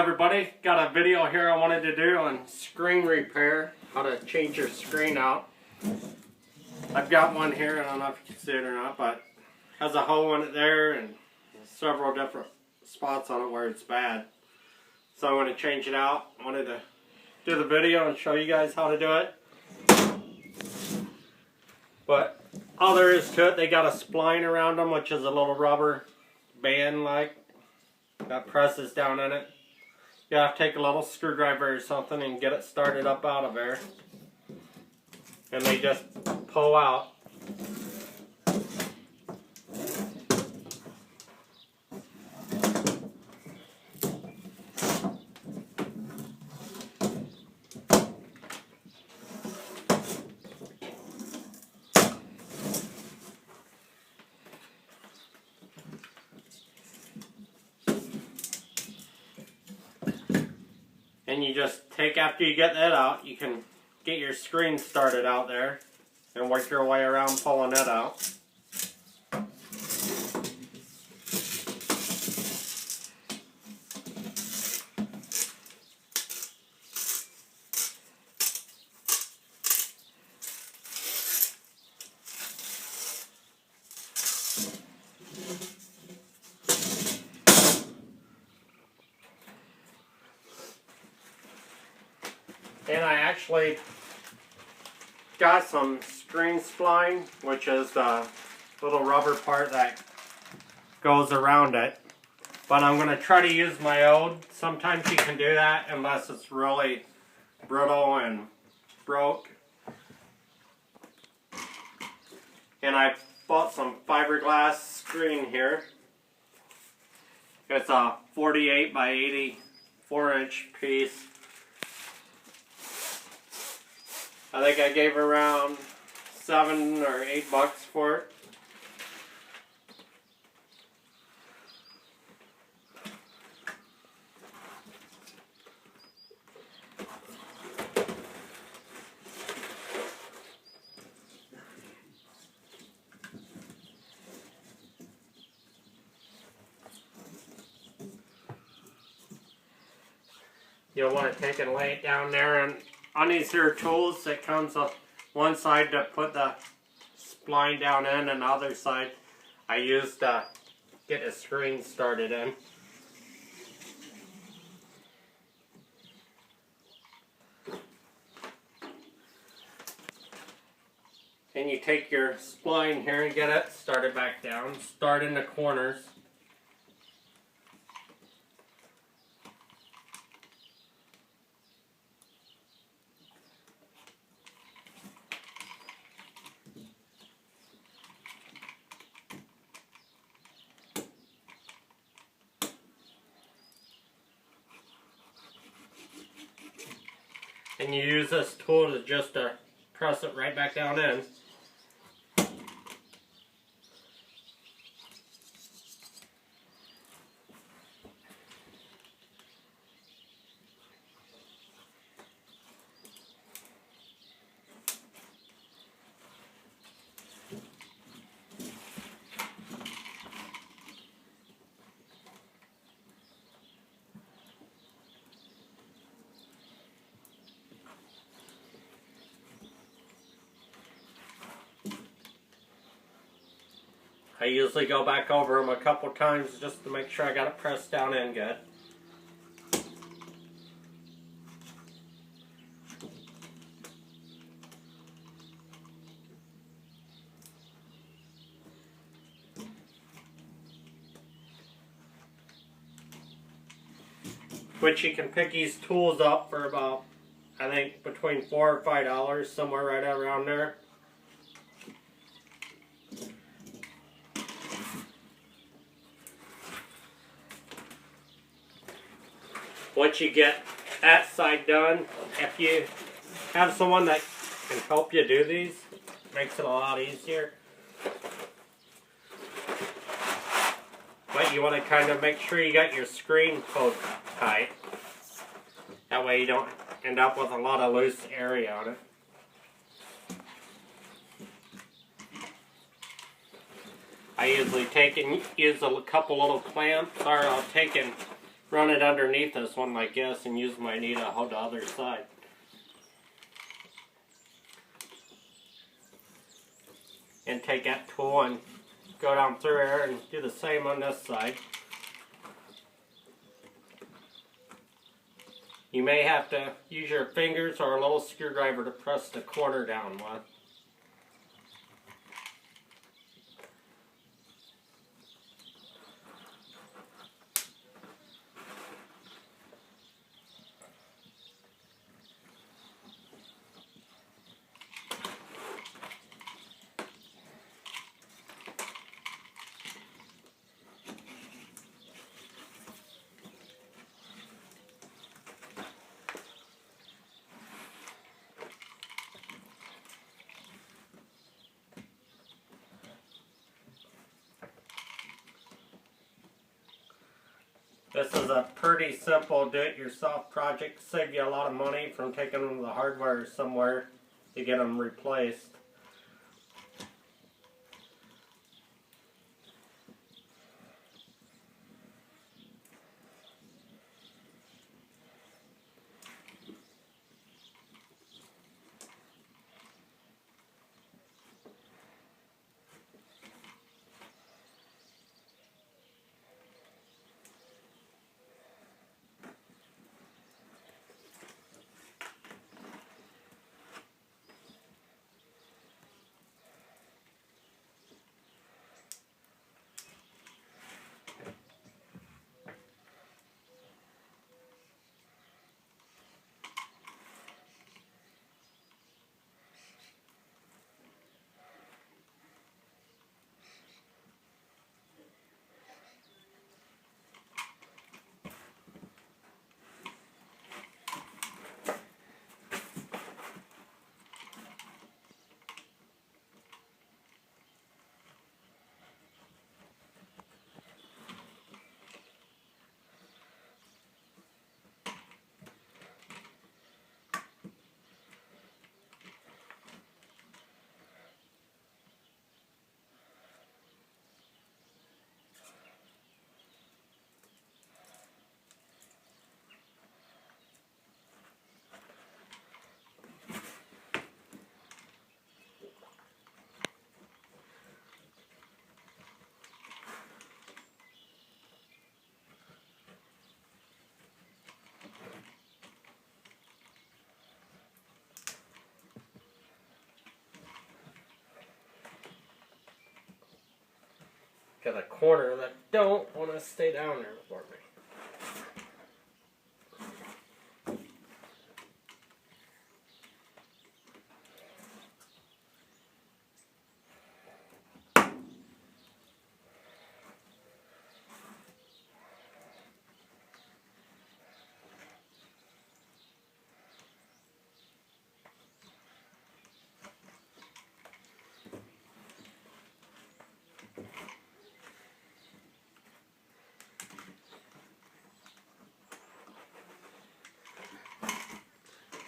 everybody, got a video here I wanted to do on screen repair, how to change your screen out. I've got one here, I don't know if you can see it or not, but it has a hole in it there and several different spots on it where it's bad. So I want to change it out. I wanted to do the video and show you guys how to do it. But all there is to it, they got a spline around them, which is a little rubber band like that presses down in it. You have to take a little screwdriver or something and get it started up out of there. And they just pull out. And you just take, after you get that out, you can get your screen started out there and work your way around pulling that out. And I actually got some screen spline, which is the little rubber part that goes around it. But I'm going to try to use my own. Sometimes you can do that unless it's really brittle and broke. And I bought some fiberglass screen here. It's a 48 by 84 inch piece. I think I gave around $7 or $8 for it. You'll want to take and lay it down there, and on these here tools, it comes on one side to put the spline down in, and the other side I use to get the screen started in. And you take your spline here and get it started back down. Start in the corners. And you use this tool to just press it right back down in. I usually go back over them a couple times just to make sure I got it pressed down in good. Which you can pick these tools up for about, I think, between $4 or $5, somewhere right around there. Once you get that side done, if you have someone that can help you do these, it makes it a lot easier. But you want to kind of make sure you got your screen pulled tight. That way you don't end up with a lot of loose area on it. I usually take and use a couple little clamps, or I'll take and run it underneath this one like this and use my knee to hold the other side. And take that tool and go down through here and do the same on this side. You may have to use your fingers or a little screwdriver to press the corner down with. This is a pretty simple do-it-yourself project. Save you a lot of money from taking them to the hardware somewhere to get them replaced. Got a corner that don't want to stay down there for me.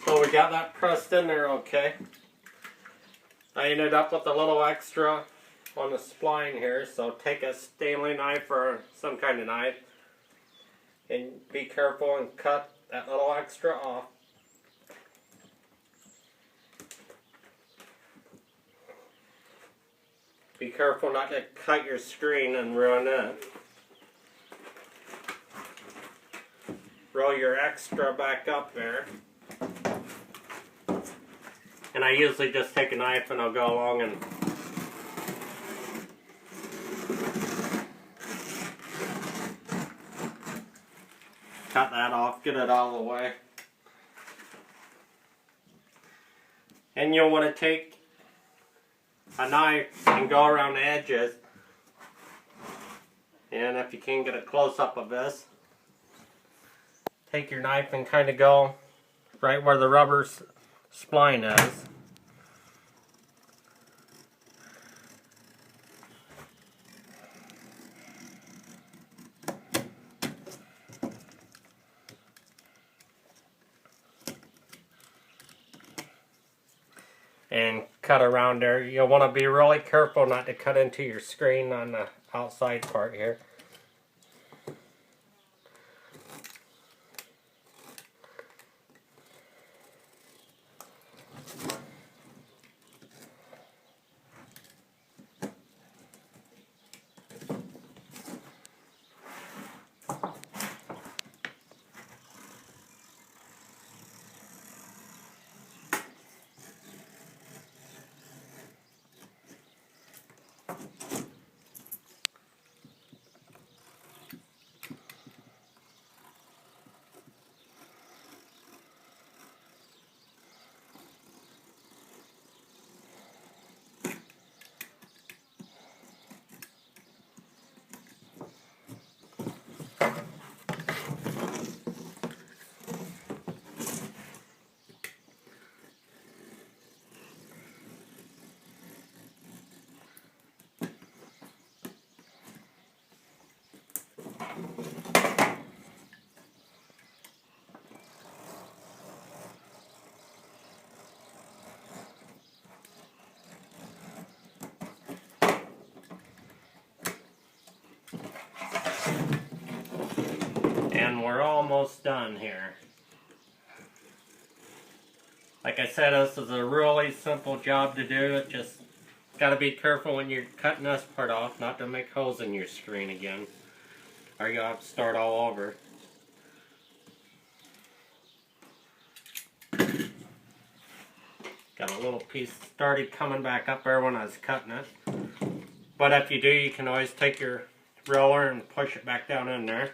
So we got that pressed in there okay. I ended up with a little extra on the spline here, so take a Stanley knife or some kind of knife and be careful and cut that little extra off. Be careful not to cut your screen and ruin it. Roll your extra back up there. And I usually just take a knife and I'll go along and cut that off, get it out of the way. And you'll want to take a knife and go around the edges. And if you can get a close-up of this, take your knife and kind of go right where the rubber spline is. And cut around there. You'll want to be really careful not to cut into your screen on the outside part here. And we're almost done here. Like I said, this is a really simple job to do. It just got to be careful when you're cutting this part off not to make holes in your screen again, or you'll have to start all over. Got a little piece started coming back up there when I was cutting it. But if you do, you can always take your roller and push it back down in there.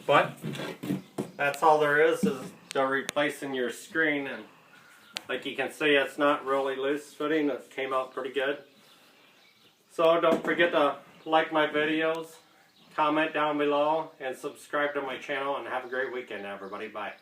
But that's all there is to replacing your screen. And like you can see, it's not really loose fitting. It came out pretty good. So don't forget to like my videos, comment down below, and subscribe to my channel. And have a great weekend, everybody. Bye.